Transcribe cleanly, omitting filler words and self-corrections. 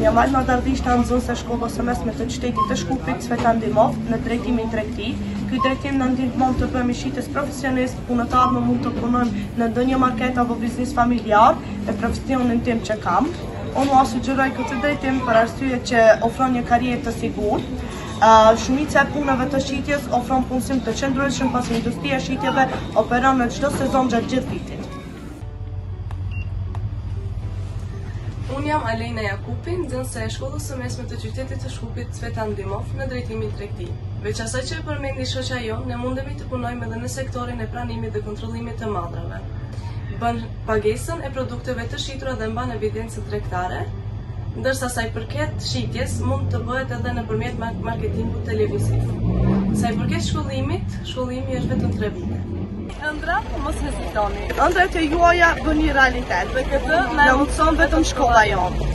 jam Alma Dardishta, nxënëse e shkollës së mesme të qytetit të Shkupit, Cveta Ndimov, në drejtimin tregti. Ky drejtim na ndihmon të bëhemi shites profesionist, punëtar më mund të punojmë në ndonjë market apo biznes familjar, me profesionin tim që kam. Unë ua sugjeroj këtë drejtim për arsye që ofron një karrierë të sigurt. Shumica e punëve të shitjes ofron punësim të qëndrueshëm, pas industria e shitjeve operon në çdo sezon gjatë gjithë vitit. Unë jam Alejna Jakupi, nxënëse e shkollës së mesme të qytetit të Shkupit, Cveta Ndimov, në drejtimin tregti. Veç asaj që e përmendi shoqja jon, ne mundemi të punojmë edhe në sektorin e pranimit dhe kontrollimit të madrave. Bën pagesën e produkteve të shitura dhe mban evidencën tregtare, ndërsa sa i përket shitjes mund të bëhet edhe nëpërmjet marketingut televiziv. Sa i përket shkollimit, shkollimi është vetëm 3 vite. Ëndra, mos hezitoni. Ëndrat e juaja bëni realitet. Dhe këtë na mëson vetëm shkolla jonë.